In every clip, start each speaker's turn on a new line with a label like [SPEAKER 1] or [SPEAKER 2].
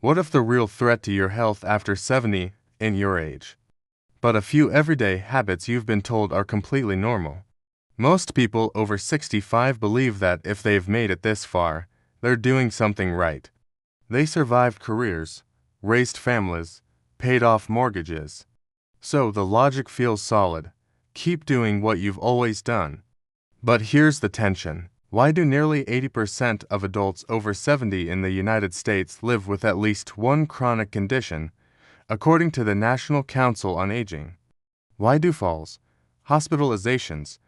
[SPEAKER 1] What if the real threat to your health after 70 in your age? But a few everyday habits you've been told are completely normal. Most people over 65 believe that if they've made it this far, they're doing something right. They survived careers, raised families, paid off mortgages. So the logic feels solid. Keep doing what you've always done. But here's the tension. Why do nearly 80% of adults over 70 in the United States live with at least one chronic condition, according to the National Council on Aging? Why do falls, hospitalizations,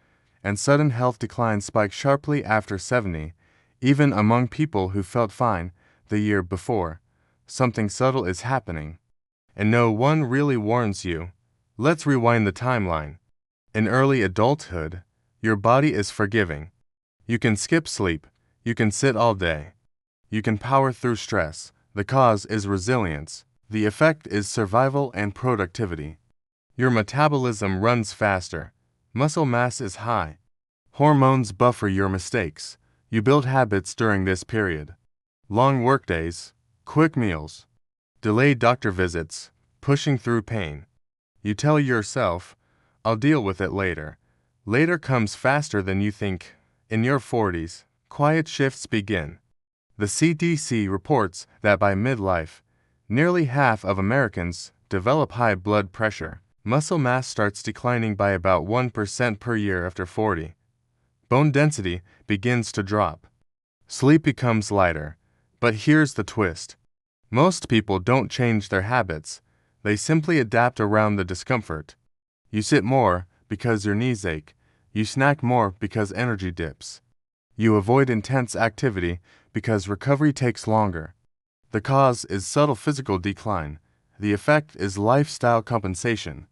[SPEAKER 1] and sudden health decline spike sharply after 70, even among people who felt fine the year before? Something subtle is happening. And no one really warns you. Let's rewind the timeline. In early adulthood, your body is forgiving. You can skip sleep. You can sit all day. You can power through stress. The cause is resilience. The effect is survival and productivity. Your metabolism runs faster. Muscle mass is high. Hormones buffer your mistakes. You build habits during this period. Long workdays, quick meals, delayed doctor visits, pushing through pain. You tell yourself, I'll deal with it later. Later comes faster than you think. In your 40s, quiet shifts begin. The CDC reports that by midlife, nearly half of Americans develop high blood pressure. Muscle mass starts declining by about 1% per year after 40. Bone density begins to drop. Sleep becomes lighter. But here's the twist. Most people don't change their habits. They simply adapt around the discomfort. You sit more because your knees ache. You snack more because energy dips. You avoid intense activity because recovery takes longer. The cause is subtle physical decline. The effect is lifestyle compensation.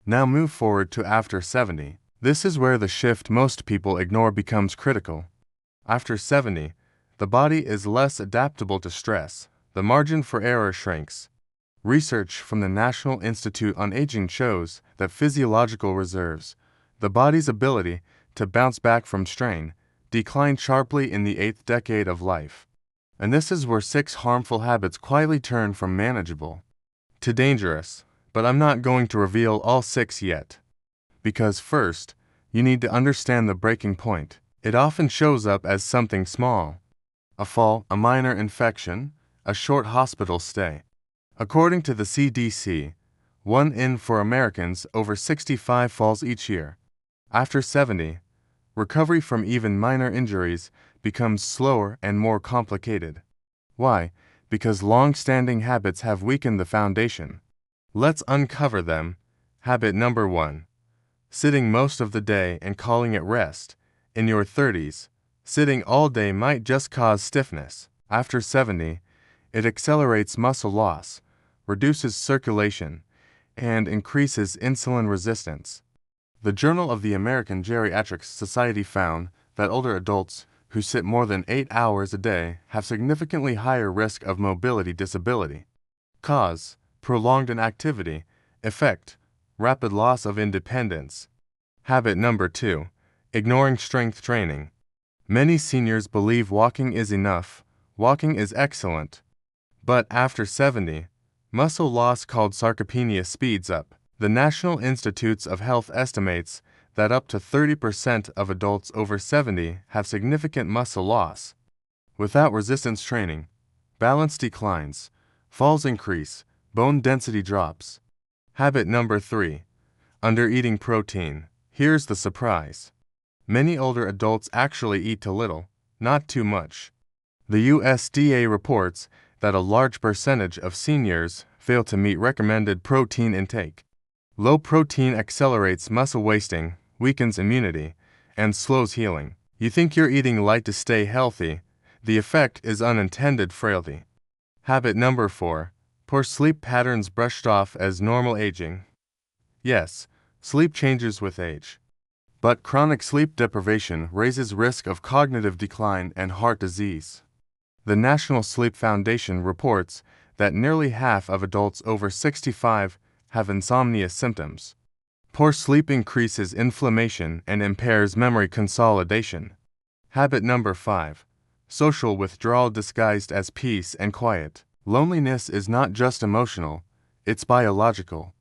[SPEAKER 1] Now move forward to after 70. This is where the shift most people ignore becomes critical. After 70, the body is less adaptable to stress. The margin for error shrinks. Research from the National Institute on Aging shows that physiological reserves, the body's ability to bounce back from strain, decline sharply in the 8th decade of life. And this is where 6 harmful habits quietly turn from manageable to dangerous. But I'm not going to reveal all 6 yet. Because first, you need to understand the breaking point. It often shows up as something small. A fall, a minor infection, a short hospital stay. According to the CDC, 1 in 4 Americans over 65 falls each year. After 70, recovery from even minor injuries becomes slower and more complicated. Why? Because long-standing habits have weakened the foundation. Let's uncover them. Habit number 1. Sitting most of the day and calling it rest. In your 30s, sitting all day might just cause stiffness. After 70, it accelerates muscle loss, reduces circulation, and increases insulin resistance. The Journal of the American Geriatric Society found that older adults who sit more than 8 hours a day have significantly higher risk of mobility disability. Cause: prolonged inactivity. Effect: rapid loss of independence. Habit number 2. Ignoring strength training. Many seniors believe walking is enough. Walking is excellent. But after 70, muscle loss called sarcopenia speeds up. The National Institutes of Health estimates that up to 30% of adults over 70 have significant muscle loss. Without resistance training, balance declines, falls increase, bone density drops. Habit number 3. Under-eating protein. Here's the surprise. Many older adults actually eat too little, not too much. The USDA reports that a large percentage of seniors fail to meet recommended protein intake. Low protein accelerates muscle wasting, weakens immunity, and slows healing. You think you're eating light to stay healthy. The effect is unintended frailty. Habit number 4. Poor sleep patterns brushed off as normal aging. Yes, sleep changes with age. But chronic sleep deprivation raises risk of cognitive decline and heart disease. The National Sleep Foundation reports that nearly half of adults over 65 have insomnia symptoms. Poor sleep increases inflammation and impairs memory consolidation. Habit number 5. Social withdrawal disguised as peace and quiet. Loneliness is not just emotional, it's biological.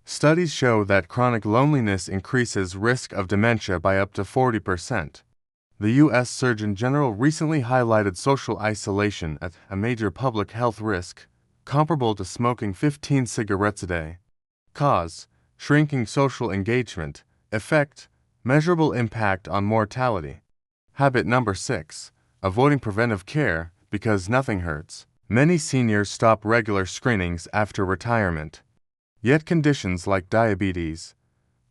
[SPEAKER 1] Studies show that chronic loneliness increases risk of dementia by up to 40%. The U.S. Surgeon General recently highlighted social isolation as a major public health risk, comparable to smoking 15 cigarettes a day. Cause: shrinking social engagement. Effect: measurable impact on mortality. Habit number 6. Avoiding preventive care because nothing hurts. Many seniors stop regular screenings after retirement. Yet conditions like diabetes,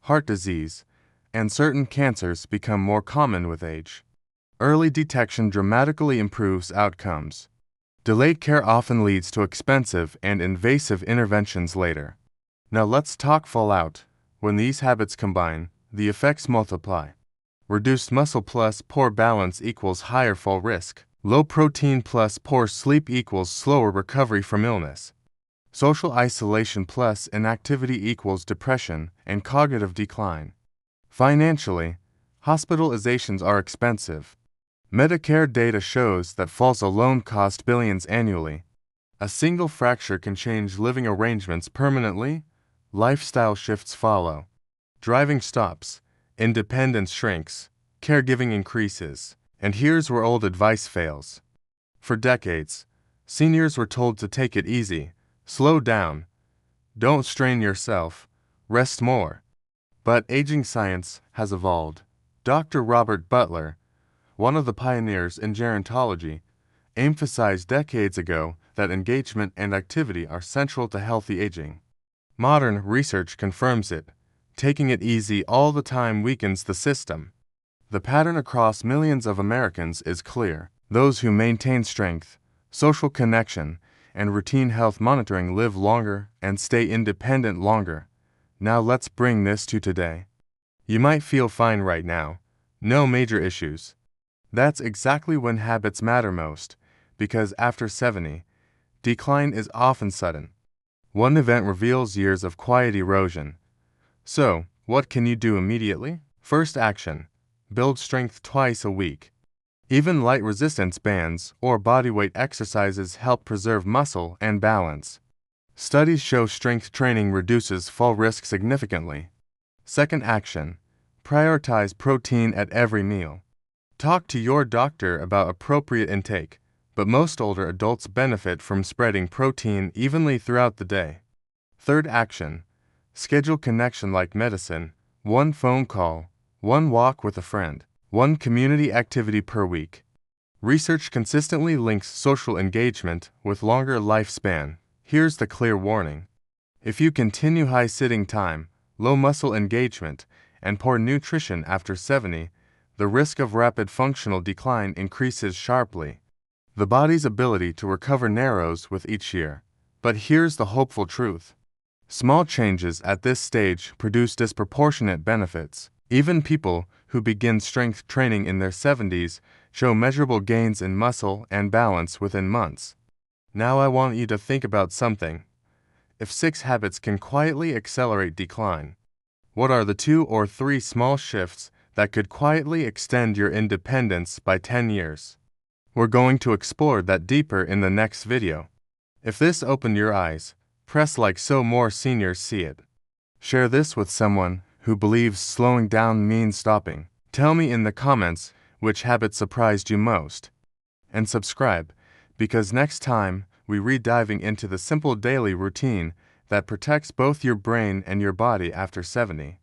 [SPEAKER 1] heart disease, and certain cancers become more common with age. Early detection dramatically improves outcomes. Delayed care often leads to expensive and invasive interventions later. Now let's talk fallout. When these habits combine, the effects multiply. Reduced muscle plus poor balance equals higher fall risk. Low protein plus poor sleep equals slower recovery from illness. Social isolation plus inactivity equals depression and cognitive decline. Financially, hospitalizations are expensive. Medicare data shows that falls alone cost billions annually. A single fracture can change living arrangements permanently. Lifestyle shifts follow. Driving stops, independence shrinks, caregiving increases, and here's where old advice fails. For decades, seniors were told to take it easy, slow down, don't strain yourself, rest more. But aging science has evolved. Dr. Robert Butler, one of the pioneers in gerontology, emphasized decades ago that engagement and activity are central to healthy aging. Modern research confirms it. Taking it easy all the time weakens the system. The pattern across millions of Americans is clear. Those who maintain strength, social connection, and routine health monitoring live longer and stay independent longer. Now let's bring this to today. You might feel fine right now. No major issues. That's exactly when habits matter most, because after 70, decline is often sudden. One event reveals years of quiet erosion. So, what can you do immediately? First action: build strength twice a week. Even light resistance bands or bodyweight exercises help preserve muscle and balance. Studies show strength training reduces fall risk significantly. Second action: prioritize protein at every meal. Talk to your doctor about appropriate intake, but most older adults benefit from spreading protein evenly throughout the day. Third action: schedule connection like medicine. One phone call, one walk with a friend, one community activity per week. Research consistently links social engagement with longer lifespan. Here's the clear warning. If you continue high sitting time, low muscle engagement, and poor nutrition after 70, the risk of rapid functional decline increases sharply. The body's ability to recover narrows with each year. But here's the hopeful truth. Small changes at this stage produce disproportionate benefits. Even people who begin strength training in their 70s show measurable gains in muscle and balance within months. Now I want you to think about something. If 6 habits can quietly accelerate decline, what are the 2 or 3 small shifts that could quietly extend your independence by 10 years? We're going to explore that deeper in the next video. If this opened your eyes, press like so more seniors see it. Share this with someone who believes slowing down means stopping. Tell me in the comments which habit surprised you most. And subscribe, because next time we read diving into the simple daily routine that protects both your brain and your body after 70.